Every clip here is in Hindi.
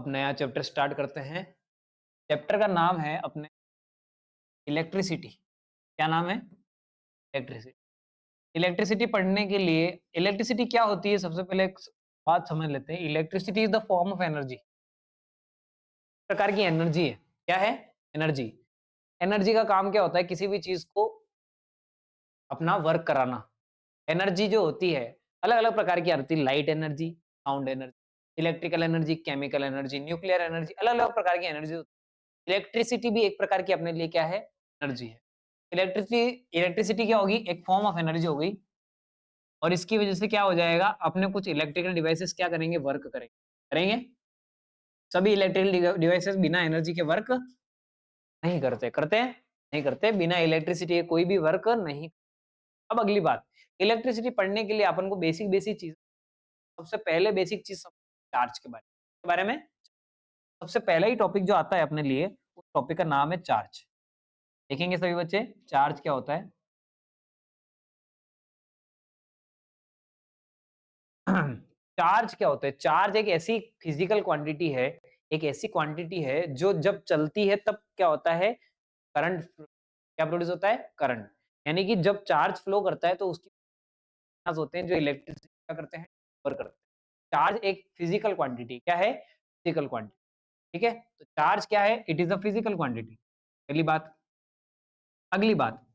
अब नया चैप्टर स्टार्ट करते हैं। चैप्टर का नाम है अपने इलेक्ट्रिसिटी। क्या नाम है? इलेक्ट्रिसिटी। इलेक्ट्रिसिटी पढ़ने के लिए इलेक्ट्रिसिटी क्या होती है सबसे पहले एक बात समझ लेते हैं। Electricity is the form of energy. प्रकार की एनर्जी है। क्या है? एनर्जी। एनर्जी का काम क्या होता है? किसी भी चीज को अपना वर्क कराना। एनर्जी जो होती है अलग अलग प्रकार की आती है। Light energy, sound energy, electrical energy, chemical energy, nuclear energy, अलग अलग प्रकार की एनर्जी होती है। इलेक्ट्रिसिटी भी एक प्रकार की अपने लिए क्या है? एनर्जी है। इलेक्ट्रिसिटी इलेक्ट्रिसिटी क्या होगी? एक फॉर्म ऑफ एनर्जी हो गई। और इसकी वजह से क्या हो जाएगा? अपने कुछ इलेक्ट्रिकल डिवाइसेस क्या करेंगे? वर्क करेंगे। करेंगे। सभी इलेक्ट्रिकल डिवाइसेस बिना एनर्जी के वर्क नहीं करते। करते हैं? नहीं करते। बिना इलेक्ट्रिसिटी के कोई भी वर्क नहीं। अब अगली बात, इलेक्ट्रिसिटी पढ़ने के लिए अपन को बेसिक बेसिक चीज, सबसे पहले बेसिक चीज चार्ज के बारे में। सबसे पहला ही टॉपिक जो आता है अपने लिए, उस टॉपिक का नाम है चार्ज। देखेंगे सभी बच्चे चार्ज क्या होता है। चार्ज क्या होता है? चार्ज एक ऐसी फिजिकल क्वांटिटी है, एक ऐसी क्वांटिटी है जो जब चलती है तब क्या होता है? करंट। क्या प्रोड्यूस होता है? करंट। यानी कि जब चार्ज फ्लो करता है तो उसकी होते हैं जो इलेक्ट्रिसिटी क्या करते हैं? वर्क करते हैं। चार्ज एक फिजिकल क्वांटिटी क्या है? Physical quantity. ठीक है, तो चार्ज क्या है? It is a physical quantity. पहली बात। अगली बात,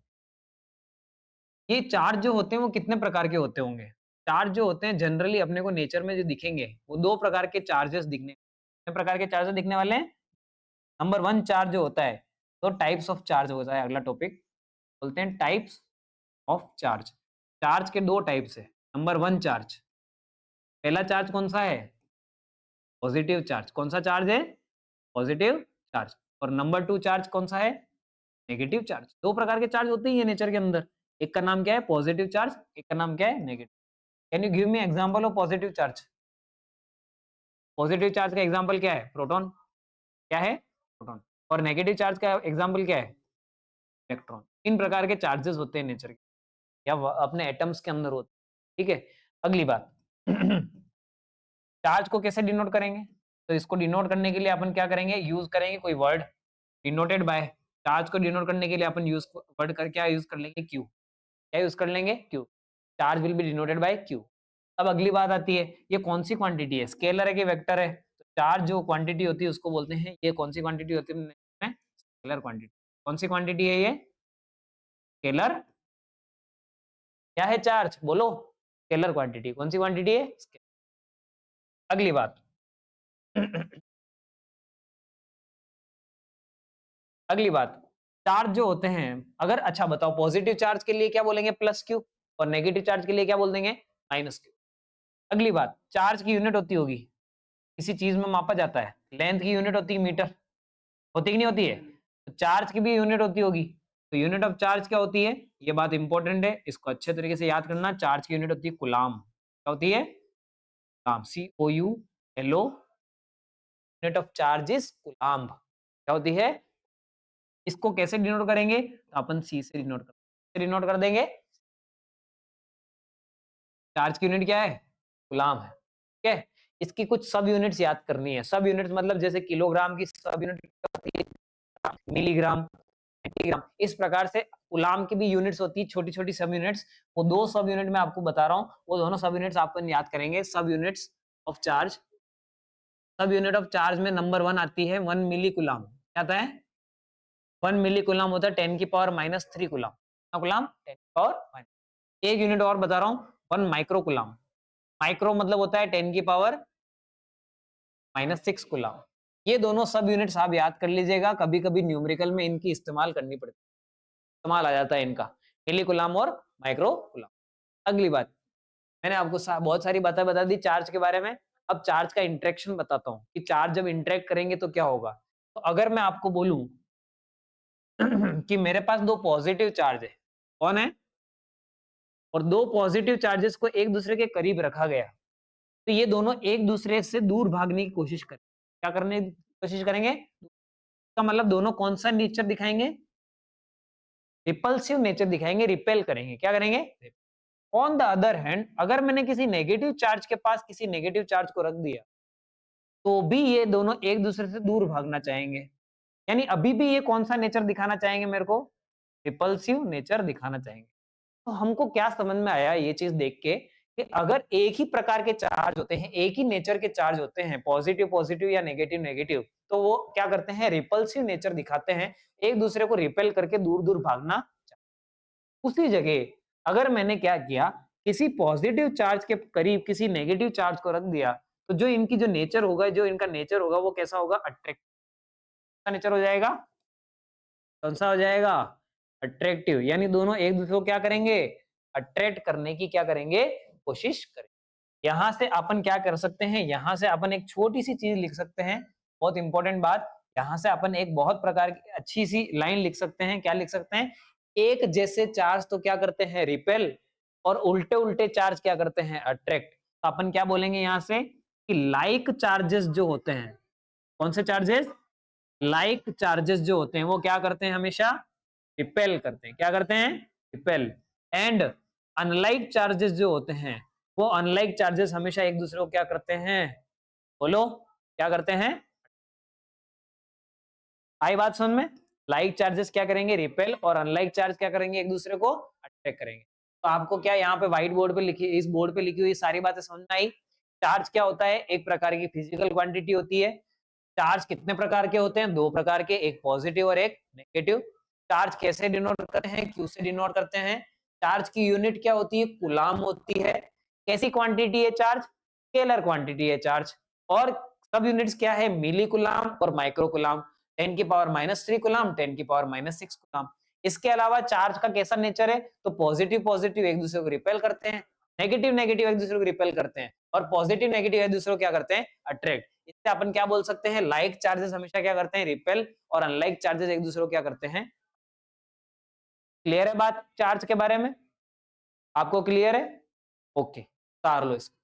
ये चार्ज जो होते हैं वो कितने प्रकार के होते होंगे? चार्ज जो होते हैं जनरली अपने को नेचर में जो दिखेंगे वो दो प्रकार के चार्जेस दिखने। कितने प्रकार के चार्जेस दिखने वाले हैं? नंबर वन, चार्ज जो होता है, तो टाइप्स ऑफ चार्ज होता है। अगला टॉपिक बोलते हैं टाइप्स ऑफ चार्ज। चार्ज के दो टाइप्स है। नंबर वन चार्ज, पहला चार्ज कौन सा है? Positive charge. कौन सा चार्ज है? Positive charge. और नंबर टू चार्ज कौन सा है? Negative charge. दो प्रकार के चार्ज होते ही है नेचर के अंदर। एक का नाम क्या है? Positive charge. एक का नाम क्या है? Negative. Can you give me example of positive charge? Positive charge का एग्जांपल क्या है? प्रोटॉन। क्या है? प्रोटॉन। और नेगेटिव चार्ज का एग्जांपल क्या है? इलेक्ट्रॉन। तीन प्रकार के चार्जेस होते हैं नेचर के, या अपने एटम्स के अंदर होते हैं। ठीक है, अगली बात। चार्ज को कैसे डिनोट करेंगे? तो इसको डिनोट करने के लिए अपन क्या करेंगे? यूज करेंगे कोई वर्ड डिनोटेड बाय। चार्ज को डिनोट करने के लिए अपन यूज वर्ड कर क्या यूज कर लेंगे? क्यू। क्या यूज कर लेंगे? Q. Charge will be denoted by Q. अब अगली बात आती है, ये कौन सी क्वांटिटी है? स्केलर है कि वेक्टर है? तो चार्ज जो क्वांटिटी होती है उसको बोलते हैं, ये कौन सी क्वांटिटी होती है? Scalar quantity. कौन सी क्वांटिटी है ये? स्केलर। क्या है चार्ज? बोलो। Scalar quantity. कौन सी क्वांटिटी है? अगली बात। अगली बात, चार्ज जो होते हैं, अगर अच्छा बताओ पॉजिटिव चार्ज के लिए क्या बोलेंगे? Plus Q. और नेगेटिव चार्ज के लिए क्या बोल देंगे? Minus Q. अगली बात, चार्ज की यूनिट होती होगी, किसी चीज में मापा जाता है, लेंथ की यूनिट होती है मीटर। होती कि नहीं होती है? तो चार्ज की भी यूनिट होती होगी। तो यूनिट ऑफ चार्ज क्या होती है? ये बात इंपॉर्टेंट है, इसको अच्छे तरीके से याद करना। चार्ज की यूनिट होती है कूलाम। क्या होती है? Coulomb. COULO। Unit of charge is coulomb. क्या होती है? इसको कैसे डिनोट करेंगे? तो अपन सी से डिनोट कर देंगे। चार्ज की यूनिट क्या है? कूलाम है। ठीक है, इसकी कुछ सब यूनिट्स याद करनी है। सब यूनिट्स मतलब जैसे किलोग्राम की सब यूनिट होती है, मिलीग्राम, सेंटीग्राम, इस प्रकार से कूलाम की भी यूनिट्स होती है, छोटी छोटी सब यूनिट्स। वो दो सब यूनिट मैं आपको बता रहा हूँ, वो दोनों सब यूनिट्स आपको याद करेंगे। सब यूनिट्स ऑफ चार्ज। सब यूनिट ऑफ चार्ज में नंबर वन आती है 1 मिली कूलाम। क्या आता है? 1 मिली कूलाम होता है 10⁻³ कूलाम। कितना कूलाम? 10⁻⁻। एक यूनिट और बता रहा हूँ, 1 माइक्रो कूलाम। माइक्रो मतलब होता है 10⁻⁻6 कूलाम। ये दोनों सब यूनिट्स आप याद कर लीजिएगा, कभी कभी न्यूमेरिकल में इनकी इस्तेमाल करनी पड़ती है, इस्तेमाल आ जाता है इनका, मिली कूलाम और माइक्रो कूलाम। अगली बात, मैंने आपको बहुत सारी बातें बता दी चार्ज के बारे में। अब चार्ज का इंटरेक्शन बताता हूँ कि चार्ज जब इंटरेक्ट करेंगे तो क्या होगा। तो अगर मैं आपको बोलूं कि मेरे पास दो पॉजिटिव चार्ज है, कौन है? और दो पॉजिटिव चार्जेस को एक दूसरे के करीब रखा गया, तो ये दोनों एक दूसरे से दूर भागने की कोशिश करें। क्या करने की कोशिश करेंगे? इसका मतलब दोनों कौन सा नेचर दिखाएंगे? रिपल्सिव नेचर दिखाएंगे, रिपेल करेंगे। क्या करेंगे? ऑन द अदर हैंड, अगर मैंने किसी नेगेटिव चार्ज के पास किसी नेगेटिव चार्ज को रख दिया, तो भी ये दोनों एक दूसरे से दूर भागना चाहेंगे। यानी अभी भी ये कौन सा नेचर दिखाना चाहेंगे मेरे को? रिपल्सिव नेचर दिखाना चाहेंगे। तो हमको क्या समझ में आया ये चीज देख के कि अगर एक ही प्रकार के चार्ज होते हैं, एक ही नेचर के चार्ज होते हैं, पॉजिटिव पॉजिटिव या नेगेटिव नेगेटिव, तो वो क्या करते हैं? रिपल्सिव नेचर दिखाते हैं, एक दूसरे को रिपेल करके दूर दूर भागना। उसी जगह अगर मैंने क्या किया, किसी पॉजिटिव चार्ज के करीब किसी नेगेटिव चार्ज को रख दिया, तो जो इनकी जो नेचर होगा, जो इनका नेचर होगा वो कैसा होगा? अट्रैक्टिव का नेचर हो जाएगा। कौन सा हो जाएगा? अट्रैक्टिव। यानी दोनों एक दूसरे को क्या करेंगे? अट्रैक्ट करने की क्या करेंगे? कोशिश करें। यहां से अपन क्या कर सकते हैं? यहां से अपन एक छोटी सी चीज लिख सकते हैं, बहुत इंपॉर्टेंट बात। यहां से अपन एक बहुत प्रकार की अच्छी सी लाइन लिख सकते हैं। क्या लिख सकते हैं? एक जैसे चार्ज तो क्या करते हैं? रिपेल, और उल्टे उल्टे चार्ज क्या करते हैं? अट्रैक्ट। तो अपन क्या बोलेंगे यहां से कि लाइक चार्जेस जो होते हैं, कौन से चार्जेस? लाइक चार्जेस जो होते हैं वो क्या करते हैं? हमेशा रिपेल करते हैं। क्या करते हैं? रिपेल। एंड अनलाइक चार्जेस जो होते हैं, वो अनलाइक चार्जेस हमेशा एक दूसरे को क्या करते हैं? बोलो, क्या करते हैं? आई बात समझ में? लाइक चार्जेस क्या करेंगे? रिपेल, और अनलाइक चार्ज क्या करेंगे? एक दूसरे को अट्रैक्ट करेंगे। तो आपको क्या यहाँ पे व्हाइट बोर्ड पे लिखी, इस बोर्ड पे लिखी हुई सारी बातें समझ में आई? चार्ज क्या होता है? एक प्रकार की फिजिकल क्वांटिटी होती है। चार्ज कितने प्रकार के होते हैं? दो प्रकार के, एक पॉजिटिव और एक नेगेटिव। चार्ज कैसे डिनोट करते हैं? क्यू से डिनोट करते हैं। चार्ज की यूनिट क्या होती है? कूलाम होती है। कैसी क्वांटिटी है चार्ज? स्केलर क्वांटिटी है चार्ज। और सब यूनिट्स क्या है? मिली कूलाम और माइक्रो कूलाम। 10⁻³ coulomb, 10⁻⁶ coulomb. इसके अलावा चार्ज का कैसा नेचर है? तो पॉजिटिव पॉजिटिव एक दूसरे को रिपेल करते हैं, नेगेटिव नेगेटिव एक दूसरे को रिपेल करते हैं, और पॉजिटिव नेगेटिव एक दूसरे को क्या करते हैं? अट्रैक्ट। इससे अपन क्या बोल सकते हैं? लाइक चार्जेस हमेशा क्या करते हैं? रिपेल, और अनलाइक चार्जेस एक दूसरे को क्या करते हैं? क्लियर है बात चार्ज के बारे में? आपको क्लियर है? ओके, तार लो इसको।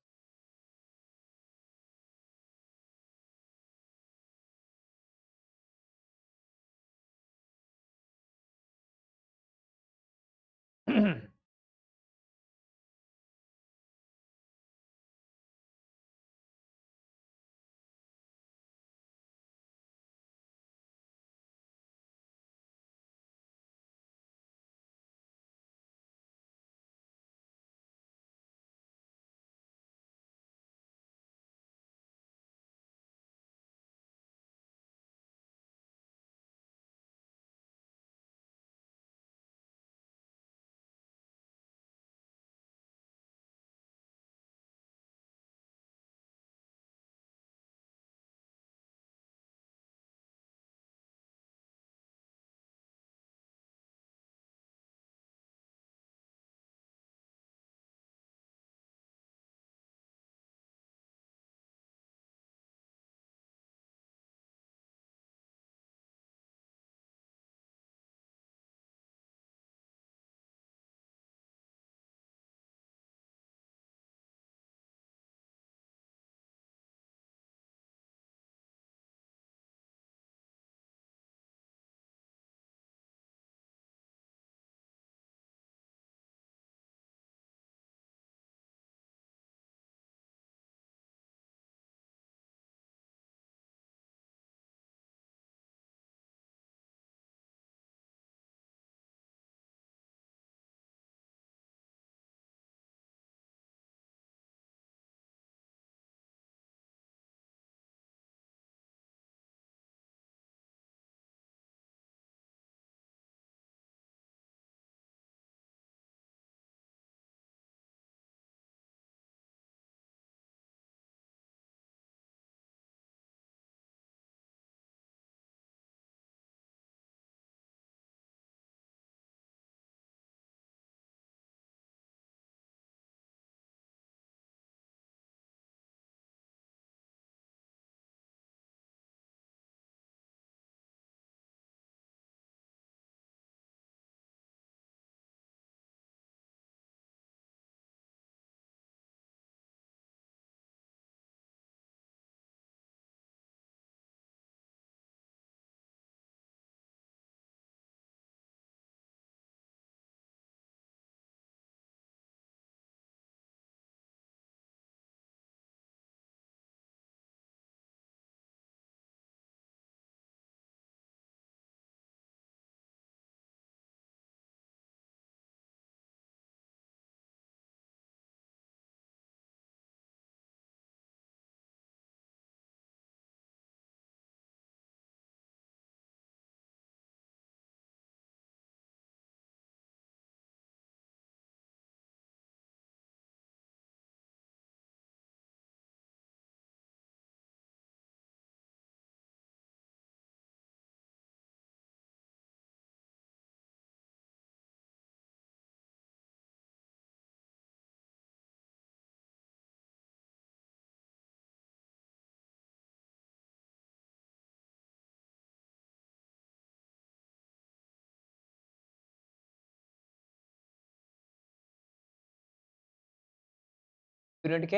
यूनिट के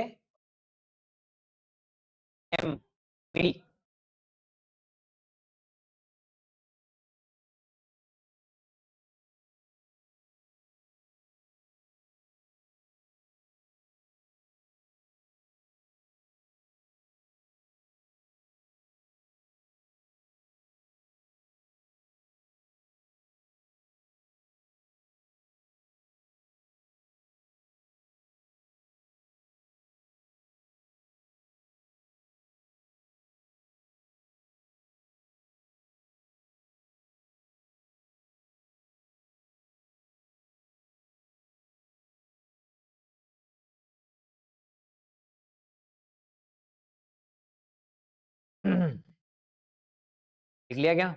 एम मिली। लिख लिया क्या?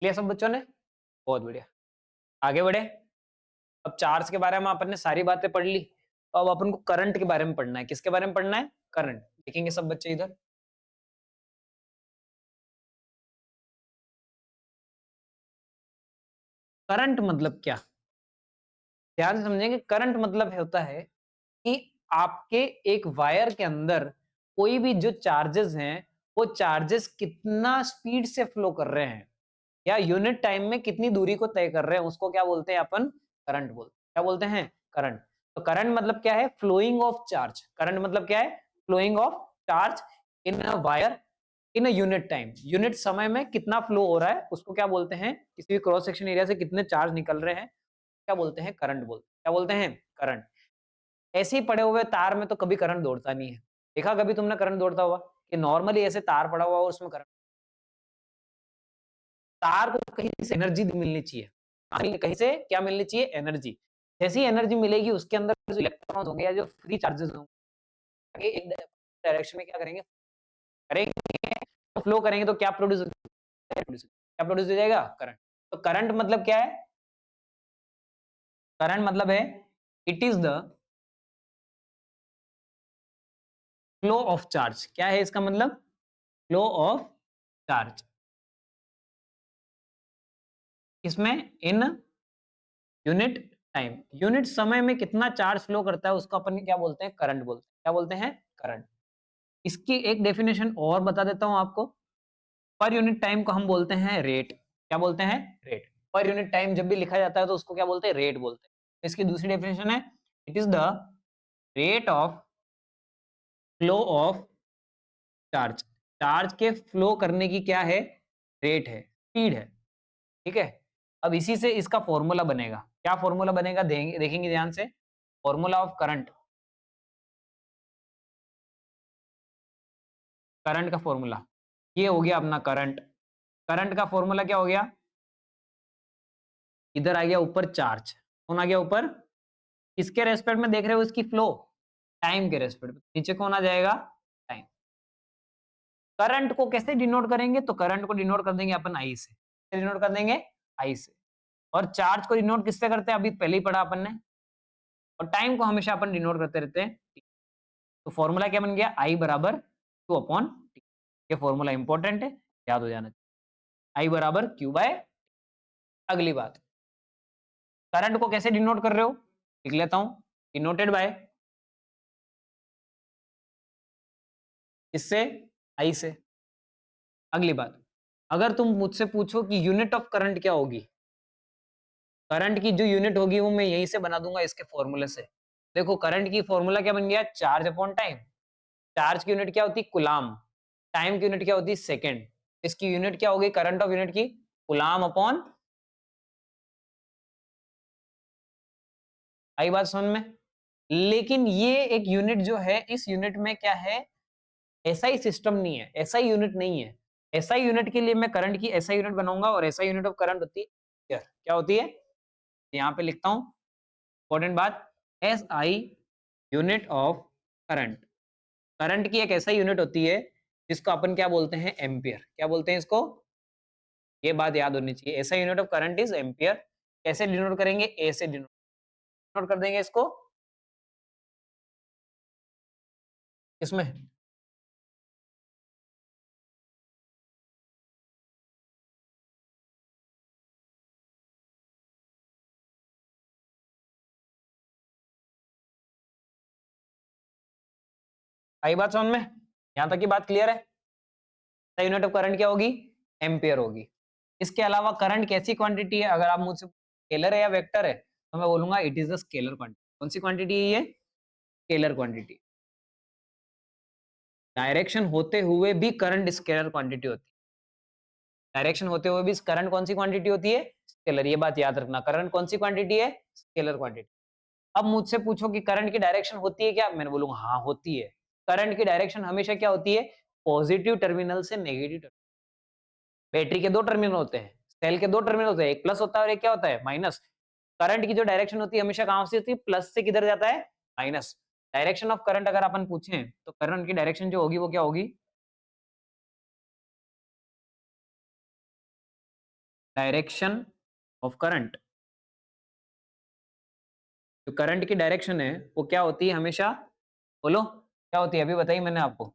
लिया सब बच्चों ने? बहुत बढ़िया। आगे बढ़े। अब चार्ज के बारे में अपन ने सारी बातें पढ़ ली, तो अब अपन को करंट के बारे में पढ़ना है। किसके बारे में पढ़ना है? करंट। देखेंगे सब बच्चे इधर। करंट मतलब क्या? ध्यान से समझेंगे। करंट मतलब होता है कि आपके एक वायर के अंदर कोई भी जो चार्जेस हैं, वो चार्जेस कितना स्पीड से फ्लो कर रहे हैं या यूनिट टाइम में कितनी दूरी को तय कर रहे हैं, उसको क्या बोलते हैं अपन? करंट बोलते हैं। क्या बोलते हैं? करंट। तो करंट मतलब क्या है? Flowing of charge. करंट मतलब क्या है? Flowing of charge in a wire in a unit time. Unit समय में कितना फ्लो हो रहा है, उसको क्या बोलते हैं? किसी भी क्रॉस सेक्शन एरिया से कितने चार्ज निकल रहे हैं, क्या बोलते हैं? करंट बोलते हैं। क्या बोलते हैं? करंट। ऐसे ही पड़े हुए तार में तो कभी करंट दौड़ता नहीं है। देखा कभी तुमने करंट दौड़ता हुआ? कि नॉर्मली ऐसे तार पड़ा हुआ और उसमें करंट। तार को कहीं से एनर्जी मिलनी चाहिए। कहीं से क्या मिलनी चाहिए? एनर्जी। जैसी एनर्जी मिलेगी उसके अंदर जो इलेक्ट्रॉन्स होंगे या जो फ्री चार्जेस होंगे, एक डायरेक्शन में क्या करेंगे? करेंगे तो फ्लो करेंगे, तो क्या प्रोड्यूस क्या प्रोड्यूस हो जाएगा? करंट। तो करंट मतलब क्या है? करंट मतलब है it is the flow of charge. क्या है इसका मतलब? Flow of charge. इसमें इन यूनिट टाइम, यूनिट समय में कितना चार्ज फ्लो करता है, उसको अपन क्या बोलते हैं? करंट बोलते हैं। क्या बोलते हैं? करंट। इसकी एक डेफिनेशन और बता देता हूं आपको। पर यूनिट टाइम को हम बोलते हैं रेट। क्या बोलते हैं? रेट। पर यूनिट टाइम जब भी लिखा जाता है तो उसको क्या बोलते हैं? रेट बोलते हैं। इसकी दूसरी डेफिनेशन है it is the rate of flow of charge. Charge के फ्लो करने की क्या है? रेट है, स्पीड है। ठीक है। अब इसी से इसका फॉर्मूला बनेगा। क्या फॉर्मूला बनेगा? देखेंगे ध्यान से। Formula of current. करंट का फॉर्मूला ये हो गया अपना करंट। करंट का फॉर्मूला क्या हो गया? इधर आ गया ऊपर चार्ज, कौन आ गया ऊपर? किसके रेस्पेक्ट में देख रहे हो इसकी फ्लो? टाइम के रेस्पेक्ट में। नीचे कौन आ जाएगा? टाइम। करंट को कैसे डिनोट करेंगे? तो करंट को डिनोट कर देंगे अपन आई से। डिनोट कर देंगे आई से। और चार्ज को डिनोट किससे करते हैं? अभी पहले ही पढ़ा अपन ने। और टाइम को हमेशा अपन डिनोट करते रहते हैं। तो फॉर्मूला क्या बन गया? आई बराबर क्यू अपॉन टी। ये फॉर्मूला इंपॉर्टेंट है, याद हो जाना चाहिए। आई बराबर क्यू बाय। अगली बात, करंट को कैसे डिनोट कर रहे हो? लिख लेता हूं। डिनोटेड बाय इससे, आई से। अगली बात, अगर तुम मुझसे पूछो कि यूनिट ऑफ करंट क्या होगी, करंट की जो यूनिट होगी वो मैं यहीं से बना दूंगा इसके फॉर्मूले से। देखो करंट की फॉर्मूला क्या बन गया? Charge upon time. चार्ज की यूनिट क्या होती है? कुलाम। टाइम की यूनिट क्या होती है? सेकंड। इसकी यूनिट क्या होगी करंट ऑफ यूनिट की? Coulomb upon. आई बात समझ में? लेकिन ये एक यूनिट जो है, इस यूनिट में क्या है, एसआई सिस्टम नहीं है, एसआई यूनिट नहीं है। एसआई यूनिट के लिए मैं करंट की एसआई यूनिट बनाऊंगा और एसआई यूनिट ऑफ करंट होती है एम्पियर। क्या होती है? यहाँ पे लिखता हूं इंपॉर्टेंट बात, SI unit of current. Current की एक ऐसा यूनिट होती है जिसको अपन क्या बोलते हैं? एम्पियर। क्या बोलते हैं इसको? ये बात याद होनी चाहिए, ऐसा unit of current is ampere. कैसे डिनोट करेंगे? ए से डिनोट कर देंगे इसको। इसमें आई बात समझ में? यहां तक की बात क्लियर है? यूनिट ऑफ करंट क्या होगी? एम्पियर होगी। इसके अलावा करंट कैसी क्वांटिटी है? अगर आप मुझसे स्केलर है या वेक्टर है तो मैं बोलूंगा it is a scalar quantity. कौन सी क्वांटिटी है ये? Scalar quantity. डायरेक्शन होते हुए भी करंट स्केलर क्वांटिटी होती है। डायरेक्शन होते हुए भी करंट कौन सी क्वांटिटी होती है? स्केलर। ये बात याद रखना, करंट कौन सी क्वांटिटी है? Scalar quantity. अब मुझसे पूछो कि करंट की डायरेक्शन होती है क्या? मैंने बोलूंगा हाँ होती है। करंट की डायरेक्शन हमेशा क्या होती है? पॉजिटिव टर्मिनल से नेगेटिव टर्मिनल। बैटरी के दो टर्मिनल होते हैं, सेल के दो टर्मिनल होते हैं, एक प्लस होता है और एक क्या होता है? माइनस। करंट की जो डायरेक्शन होती है हमेशा कहां से होती है? प्लस से किधर जाता है? माइनस। डायरेक्शन ऑफ करंट अगर अपन पूछें तो करंट की डायरेक्शन जो होगी वो क्या होगी? डायरेक्शन ऑफ करंट, जो करंट की डायरेक्शन है वो क्या होती है हमेशा? बोलो क्या होती है? अभी बताइए मैंने आपको।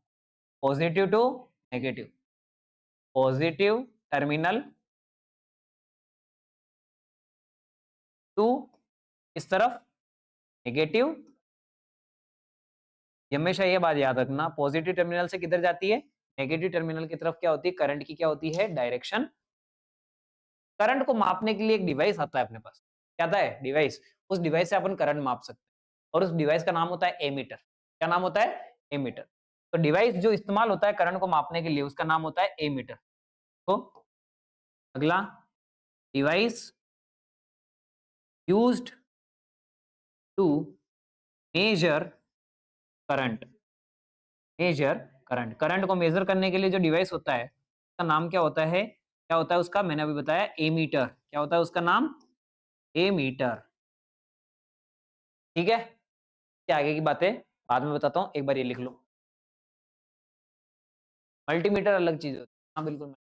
Positive to negative. Positive terminal to इस तरफ नेगेटिव। हमेशा ये बात याद रखना, पॉजिटिव टर्मिनल से किधर जाती है? नेगेटिव टर्मिनल की तरफ क्या होती है? करंट की क्या होती है? डायरेक्शन। करंट को मापने के लिए एक डिवाइस आता है अपने पास। क्या आता है? डिवाइस। उस डिवाइस से अपन करंट माप सकते हैं और उस डिवाइस का नाम होता है एमीटर। क्या नाम होता है? एमीटर। तो डिवाइस जो इस्तेमाल होता है करंट को मापने के लिए उसका नाम होता है एमीटर। तो अगला, device used to measure current. Measure current, current को मेजर करने के लिए जो डिवाइस होता है उसका नाम क्या होता है? क्या होता है उसका? मैंने अभी बताया एमीटर। क्या होता है उसका नाम? एमीटर। ठीक है, क्या आगे की बातें बाद में बताता हूं, एक बार ये लिख लो। मल्टीमीटर अलग चीज होती है। हाँ बिल्कुल।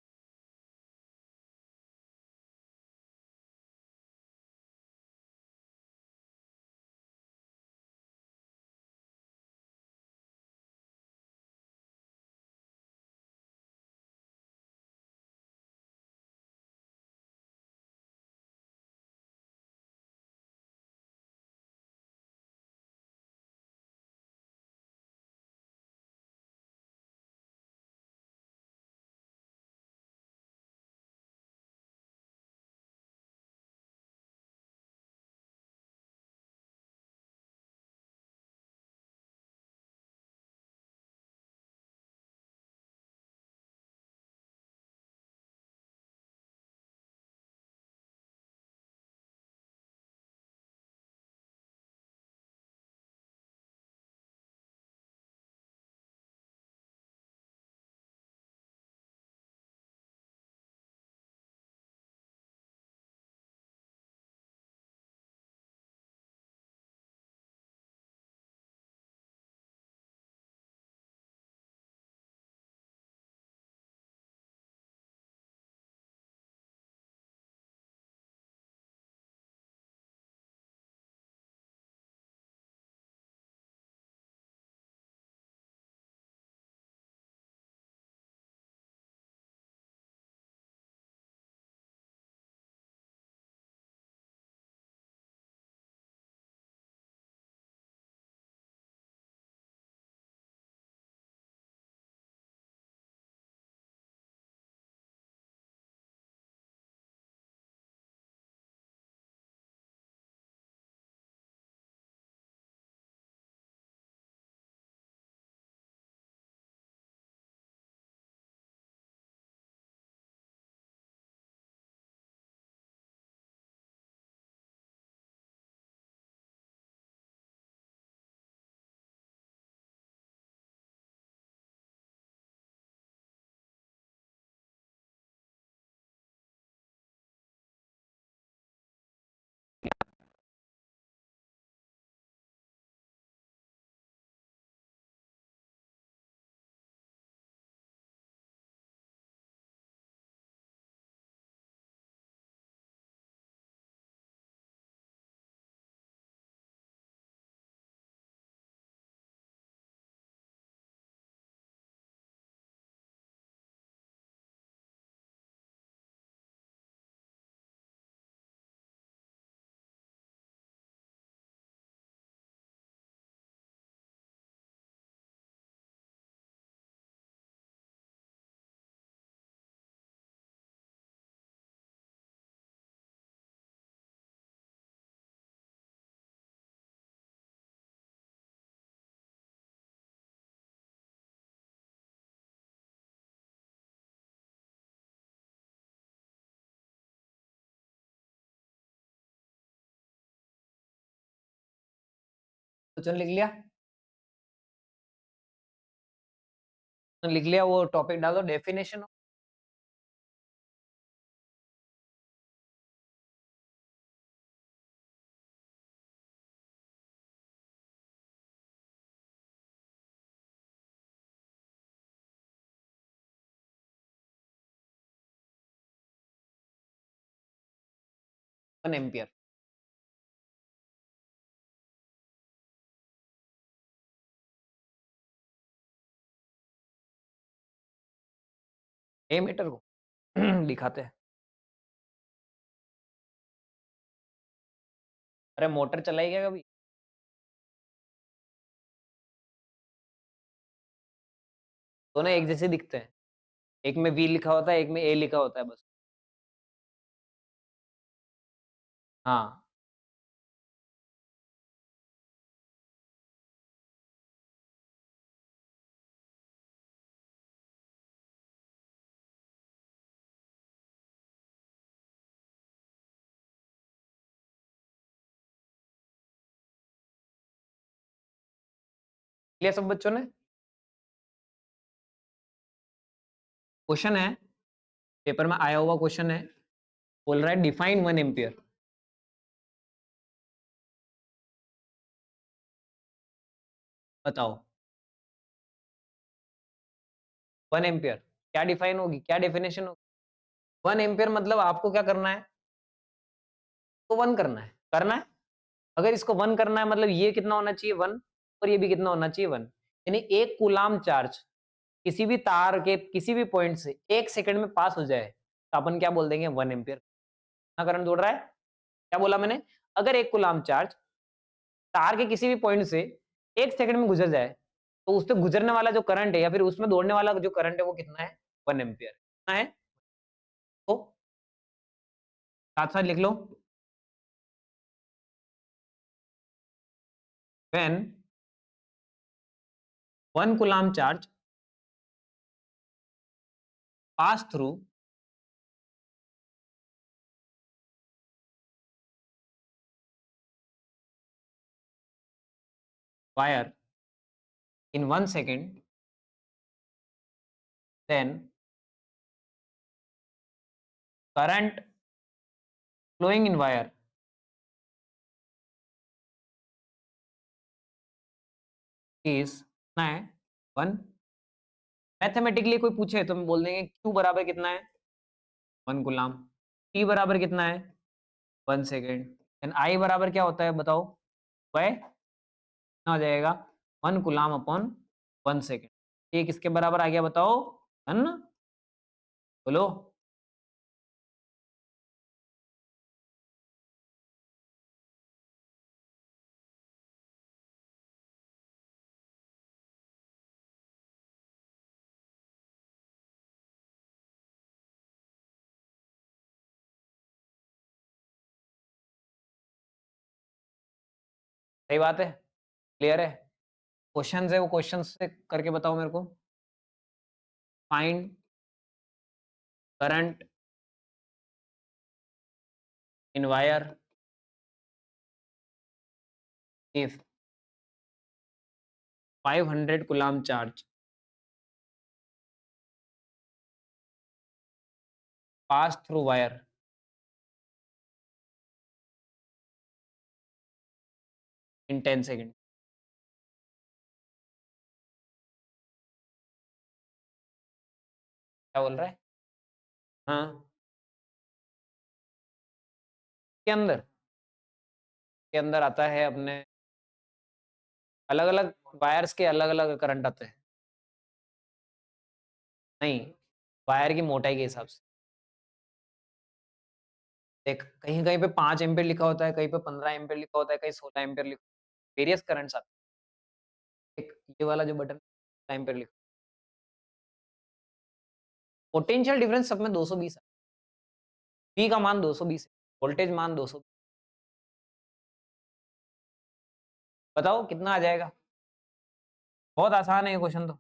बच्चों ने लिख लिया? लिख लिया? वो टॉपिक डालो, डेफिनेशन ऑफ 1 एम्पियर। एमीटर को दिखाते हैं। अरे मोटर चलाई क्या कभी? दोनों एक जैसे दिखते हैं। एक में वी लिखा होता है, एक में ए लिखा होता है बस। हाँ। लिया सब बच्चों ने? क्वेश्चन है, पेपर में आया हुआ क्वेश्चन है, बोल रहा है डिफाइन 1 एम्पियर। बताओ 1 एम्पियर क्या डिफाइन होगी, क्या डेफिनेशन होगी? 1 एम्पियर मतलब आपको क्या करना है? तो 1 करना है। अगर इसको 1 करना है मतलब ये कितना होना चाहिए 1, और ये भी कितना होना चाहिए 1। यानी एक कूलाम चार्ज किसी भी तार के किसी भी पॉइंट से 1 सेकंड में पास हो जाए तो अपन क्या बोल देंगे 1 एम्पियर। कितना करंट दौड़ रहा है? क्या बोला मैंने? अगर एक कूलाम चार्ज तार के किसी भी पॉइंट से 1 सेकंड में गुजर जाए तो उससे गुजरने वाला जो करंट है या फिर उसमें दौड़ने वाला जो करंट है वो कितना है? 1 एम्पियर। कितना है? तो साथ-साथ लिख लो। When 1 coulomb charge pass through wire in 1 second, then current flowing in wire is कितना है? 1। मैथमेटिकली कोई पूछे तो हम बोल देंगे Q बराबर कितना है? 1 कूलम्ब। T बराबर कितना है? 1 सेकेंड। एंड I बराबर क्या होता है बताओ? वह कितना हो जाएगा? 1 कूलम्ब अपॉन 1 सेकेंड। ये किसके बराबर आ गया बताओ? 1। बोलो। सही बात है? क्लियर है? क्वेश्चंस है वो क्वेश्चंस से करके बताओ मेरे को। Find current in wire if 500 coulomb charge pass through wire in 10 seconds। क्या बोल रहा है? हाँ। के अंदर आता है अपने अलग अलग वायर्स के अलग अलग करंट आते हैं। नहीं, वायर की मोटाई के हिसाब से। देख कहीं कहीं पे 5 एम्पीयर लिखा होता है, कहीं पे 15 एम्पीयर लिखा होता है, कहीं 16 एम्पीयर लिखा, वेरियस करंट्स आते हैं। एक ये वाला जो बटन एम्पीयर लिखा, पोटेंशियल डिफरेंस सब में 220 है। V का मान 220 है, वोल्टेज मान 200। बताओ कितना आ जाएगा? बहुत आसान है ये क्वेश्चन तो।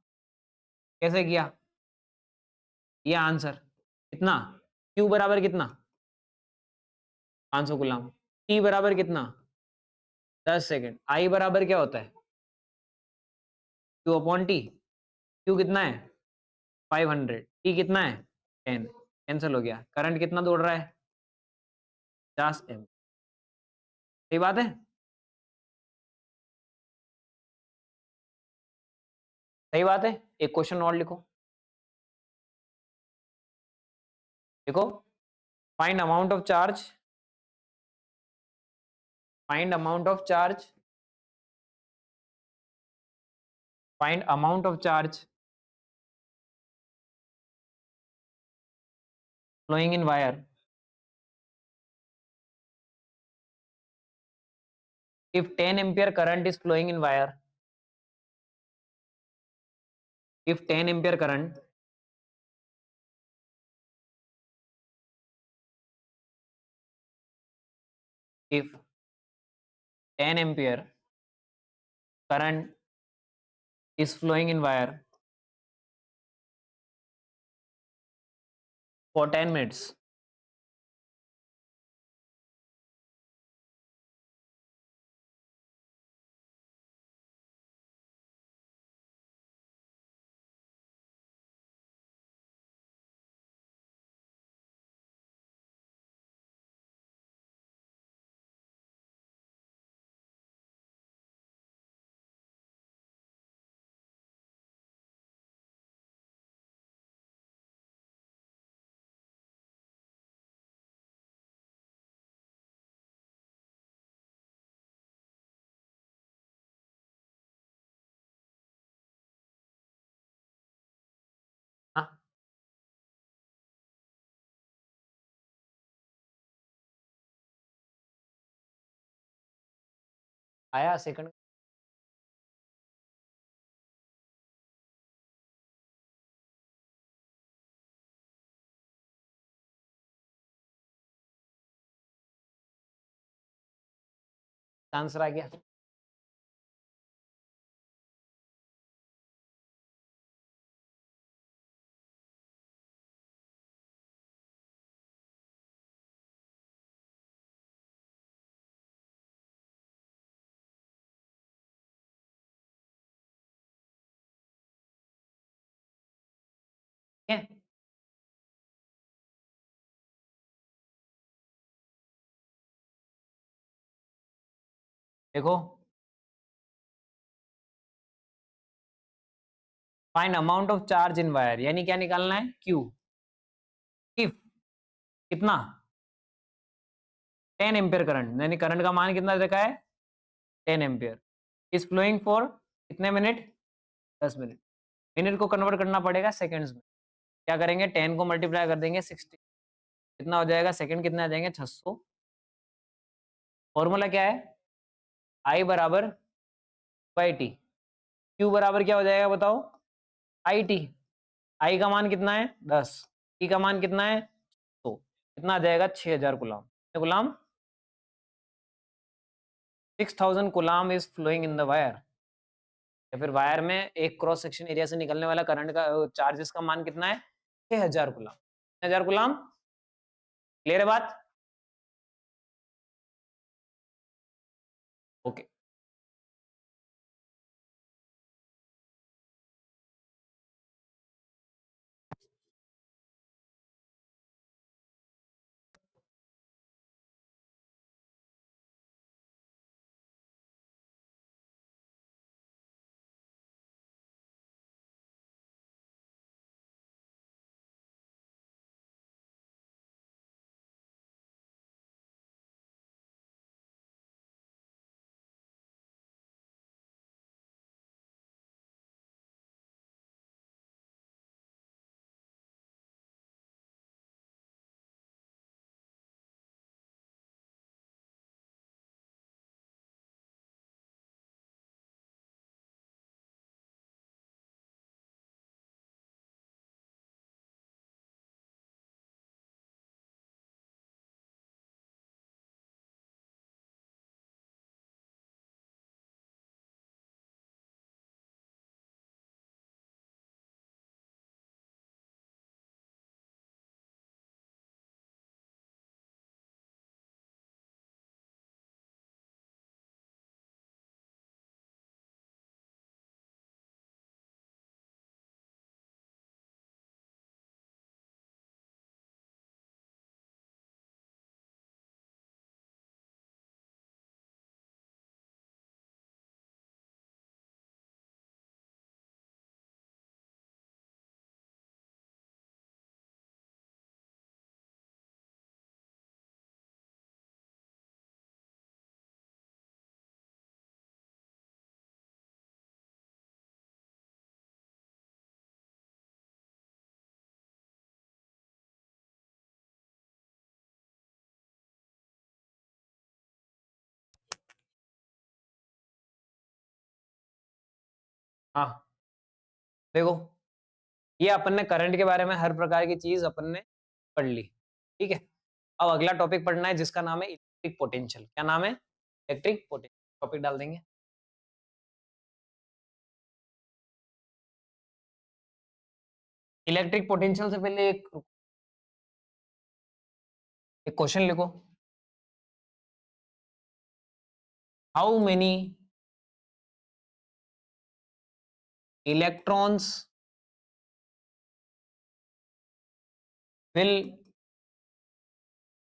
कैसे किया? ये आंसर कितना? Q बराबर कितना? 500 कूलम्ब। T बराबर कितना? 10 सेकंड। आई बराबर क्या होता है? Q upon T. Q कितना है? 500। टी कितना है? 10। कैंसिल हो गया। करंट कितना दौड़ रहा है? 50 एम्प। सही बात है? सही बात है। एक क्वेश्चन और लिखो। देखो, find amount of charge, find amount of charge, find amount of charge flowing in wire if 10 ampere current is flowing in wire, if 10 ampere current if 10 ampere current is flowing in wire for 10 minutes, हाँ आया सेकंड? आंसर आ गया। ठीक है, देखो, find amount of charge in wire, यानी क्या निकालना है? Q। इफ कितना? 10 एम्पियर करंट, यानी करंट का मान कितना रखा है? 10 एम्पियर इज फ्लोइंग फॉर कितने मिनट? 10 मिनट। मिनट को कन्वर्ट करना पड़ेगा सेकंड्स में। क्या करेंगे? 10 को मल्टीप्लाई कर देंगे 60, कितना हो जाएगा? सेकंड कितने आ जाएंगे? 600। फॉर्मूला क्या है? आई बराबर बाई टी। क्यू बराबर क्या हो जाएगा बताओ? I T. आई का मान कितना है? 10। टी का मान कितना है? तो कितना आ जाएगा? 6000 coulomb. Coulomb 6000 coulomb is flowing in the wire. या फिर वायर में एक क्रॉस सेक्शन एरिया से निकलने वाला करंट का चार्जेस का मान कितना है? 6000 गुलाम। 6000 गुलाम। क्लियर है बात? ओके। हाँ, देखो ये अपन ने करंट के बारे में हर प्रकार की चीज अपन ने पढ़ ली, ठीक है। अब अगला टॉपिक पढ़ना है जिसका नाम है इलेक्ट्रिक पोटेंशियल। क्या नाम है? Electric potential. टॉपिक डाल देंगे। इलेक्ट्रिक पोटेंशियल से पहले एक क्वेश्चन लिखो। How many electrons will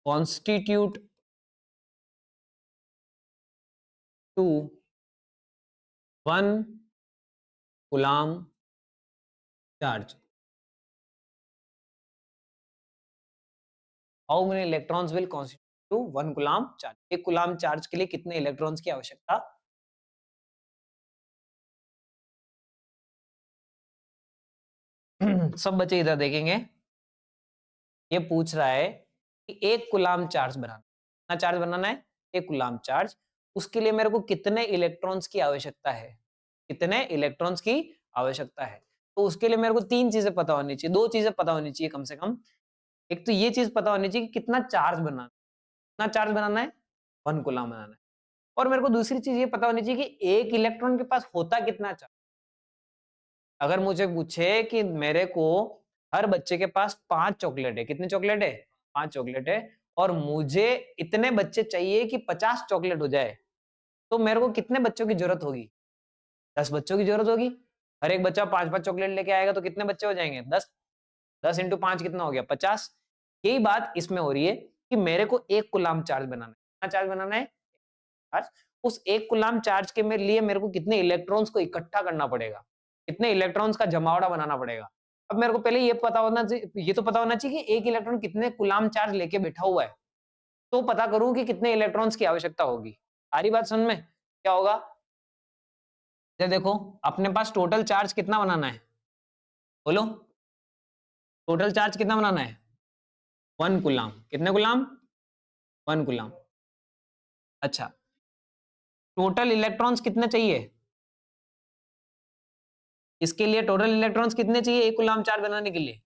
constitute to 1 coulomb charge? How many electrons will constitute to 1 coulomb charge? एक कूलम्ब चार्ज के लिए कितने इलेक्ट्रॉन्स की आवश्यकता? सब बच्चे इधर देखेंगे। ये पूछ रहा है कि एक कूलम्ब चार्ज बनाना, कितना चार्ज बनाना है? एक कूलम्ब चार्ज। उसके लिए मेरे को कितने इलेक्ट्रॉन्स की आवश्यकता है? कितने इलेक्ट्रॉन्स की आवश्यकता है? तो उसके लिए मेरे को तीन चीजें पता होनी चाहिए, दो चीजें पता होनी चाहिए कम से कम। एक तो ये चीज पता होनी चाहिए कि कितना चार्ज बनाना है। कितना चार्ज बनाना है? 1 कूलम्ब बनाना है। और मेरे को दूसरी चीज ये पता होनी चाहिए कि एक इलेक्ट्रॉन के पास होता कितना चार्ज। अगर मुझे पूछे कि मेरे को हर बच्चे के पास 5 चॉकलेट है, कितने चॉकलेट है? 5 चॉकलेट है, और मुझे इतने बच्चे चाहिए कि 50 चॉकलेट हो जाए, तो मेरे को कितने बच्चों की जरूरत होगी? 10 बच्चों की जरूरत होगी। हर एक बच्चा 5-5 चॉकलेट लेके आएगा तो कितने बच्चे हो जाएंगे? 10। 10 इंटू 5 कितना हो गया? 50। यही बात इसमें हो रही है कि मेरे को एक कूलम्ब चार्ज बनाना है। कितना चार्ज बनाना है? चार्ज। उस एक कूलम्ब चार्ज के मेरे लिए मेरे को कितने इलेक्ट्रॉन्स को इकट्ठा करना पड़ेगा, कितने इलेक्ट्रॉन्स का जमावड़ा बनाना पड़ेगा। अब मेरे को पहले ये पता होना चाहिए, ये तो पता होना चाहिए कि एक इलेक्ट्रॉन कितने कूलम्ब चार्ज लेके बैठा हुआ है, तो पता करूं कि कितने इलेक्ट्रॉन्स की आवश्यकता होगी। सारी बात समझ में क्या होगा? ये देखो, अपने पास टोटल चार्ज कितना बनाना है? बोलो, टोटल चार्ज कितना बनाना है? 1 कूलम्ब। कितने कूलम्ब? 1 कूलम्ब। अच्छा, टोटल इलेक्ट्रॉन्स कितने चाहिए? इसके लिए टोटल इलेक्ट्रॉन्स कितने चाहिए एक कूलम्ब चार्ज बनाने के लिए?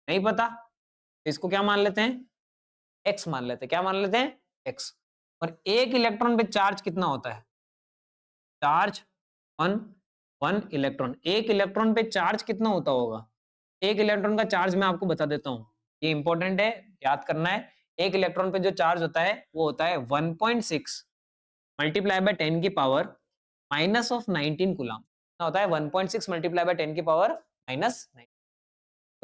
नहीं पता, तो इसको क्या मान लेते हैं? एक्स मान लेते हैं। क्या मान लेते हैं? एक्स। और एक इलेक्ट्रॉन पे चार्ज कितना होता है? Charge 1 1 electron. एक इलेक्ट्रॉन पे चार्ज कितना होता होगा? एक इलेक्ट्रॉन का चार्ज मैं आपको बता देता हूं, ये इंपॉर्टेंट है, याद करना है। एक इलेक्ट्रॉन पे जो चार्ज होता है वो होता है 1.6 मल्टीप्लाई बाय 10 की पावर माइनस ऑफ 19 कूलम्ब। कितना होता है? 1.6 मल्टीप्लाई बाय 10 की पावर माइनस 9।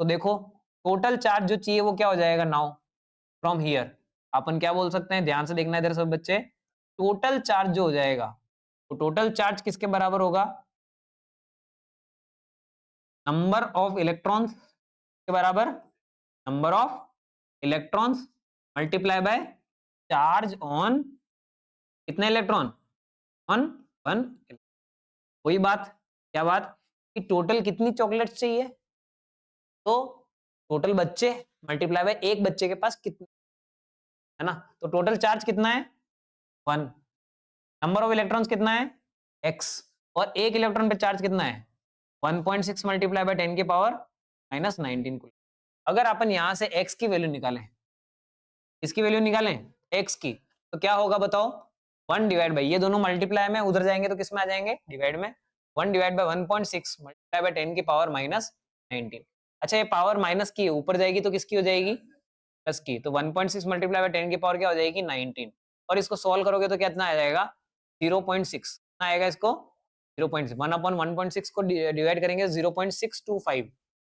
तो देखो, टोटल चार्ज जो चाहिए वो क्या हो जाएगा नाउ फ्रॉम हियर? अपन क्या बोल सकते हैं? ध्यान से देखना है इधर सब बच्चे। टोटल चार्ज जो हो जाएगा, तो टोटल चार्ज किसके बराबर होगा? नंबर ऑफ इलेक्ट्रॉन्स के बराबर, number of electrons multiply by charge on कितने इलेक्ट्रॉन? ऑन 1। वही बात, क्या बात? कि टोटल कितनी चॉकलेट्स चाहिए, तो टोटल बच्चे मल्टीप्लाई बाय एक बच्चे के पास कितने, है ना। तो टोटल चार्ज कितना है? 1। नंबर ऑफ इलेक्ट्रॉन्स कितना है? x। और एक इलेक्ट्रॉन पे चार्ज कितना है? 1.6 मल्टीप्लाई बाय 10 की पावर माइनस 19 कूलम्ब। अगर अपन यहां से x की वैल्यू निकालें, इसकी वैल्यू निकालें x की, तो क्या होगा बताओ? 1 डिवाइड बाई, ये दोनों मल्टीप्लाई में उधर जाएंगे तो किस में आ जाएंगे? डिवाइड में। 1 डिवाइड बाई 1.6 मल्टीप्लाई बाय 10 की पावर माइनस 19। अच्छा, ये पावर माइनस की ऊपर जाएगी तो किसकी हो जाएगी? प्लस की। तो 1.6 मल्टीप्लाई बाय 10 की पावर क्या हो जाएगी? 19। और इसको सॉल्व करोगे तो कितना आ जाएगा? 0.6 आएगा इसको। 0.6 1 अपॉन 1.6 को डिवाइड करेंगे 0.625,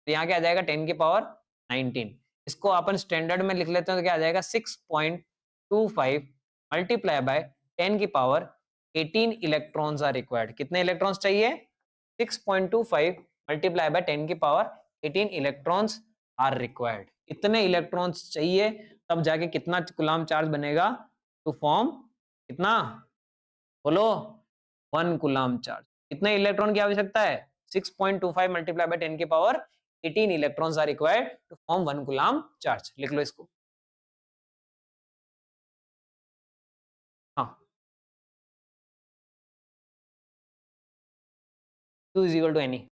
तो यहाँ क्या आ जाएगा? 10 की पावर 19। इसको अपन स्टैंडर्ड में लिख लेते हैं तो क्या आ जाएगा? 6.25 मल्टीप्लाई बाय 10 की पावर 18 इलेक्ट्रॉन्स आर रिक्वायर्ड। कितने इलेक्ट्रॉन्स चाहिए? 6.25 मल्टीप्लाई बाय 10 की पावर 18 इलेक्ट्रॉन्स आर रिक्वायर्ड। इतने इलेक्ट्रॉन्स चाहिए तब जाके कितना कूलम्ब चार्ज बनेगा टू फॉर्म कितना? बोलो, 1 कूलम्ब चार्ज। कितने इलेक्ट्रॉन की आवश्यकता है? 6.25 मल्टीप्लाई बाय 10 की power 18 electrons are required to form 1 coulomb charge. लिख लो इसको। हाँ, Q is equal to n e.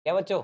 क्या बच्चों?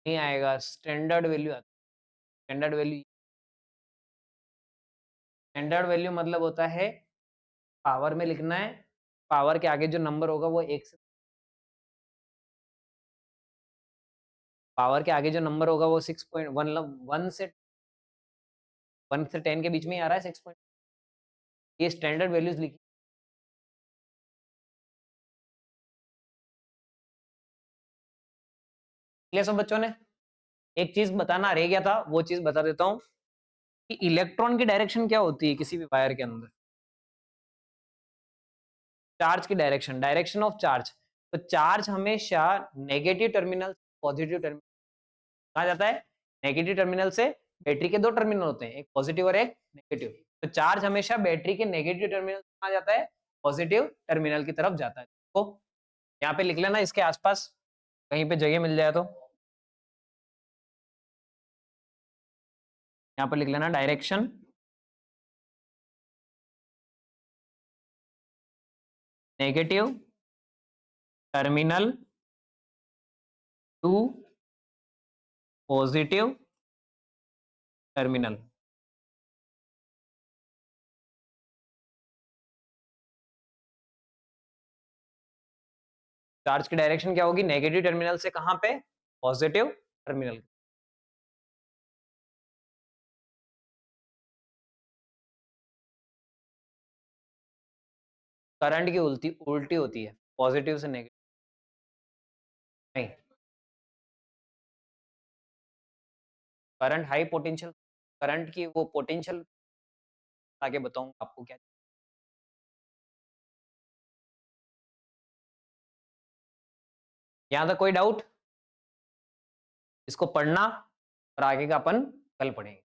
नहीं आएगा, स्टैंडर्ड वैल्यू आता है। स्टैंडर्ड वैल्यू, स्टैंडर्ड वैल्यू मतलब होता है पावर में लिखना है, पावर के आगे जो नंबर होगा वो एक से, पावर के आगे जो नंबर होगा वो 6.1, मतलब 1 से 10 के बीच में ही आ रहा है 6 पॉइंट। ये स्टैंडर्ड वैल्यूज लिखी। क्लियर सब बच्चों ने? एक चीज बताना रह गया था, वो चीज बता देता हूँ कि इलेक्ट्रॉन की डायरेक्शन क्या होती है किसी भी वायर के अंदर। चार्ज की डायरेक्शन, डायरेक्शन ऑफ चार्ज। तो चार्ज हमेशा नेगेटिव टर्मिनल पॉजिटिव टर्मिनल कहा जाता है। नेगेटिव टर्मिनल से बैटरी के दो टर्मिनल होते हैं, एक पॉजिटिव और एक नेगेटिव। तो चार्ज हमेशा बैटरी के नेगेटिव टर्मिनल से कहा जाता है, पॉजिटिव टर्मिनल की तरफ जाता है। तो यहाँ पे लिख लेना, इसके आसपास कहीं पे जगह मिल जाए तो यहाँ पर लिख लेना direction negative terminal to positive terminal. Charge की डायरेक्शन क्या होगी? नेगेटिव टर्मिनल से कहां पे? Positive terminal. करंट की उल्टी उल्टी होती है, पॉजिटिव से नेगेटिव नहीं। करंट हाई पोटेंशियल, करंट की वो पोटेंशियल आगे बताऊंगा आपको क्या। यहाँ तक कोई डाउट? इसको पढ़ना और आगे का अपन कल पढ़ेंगे।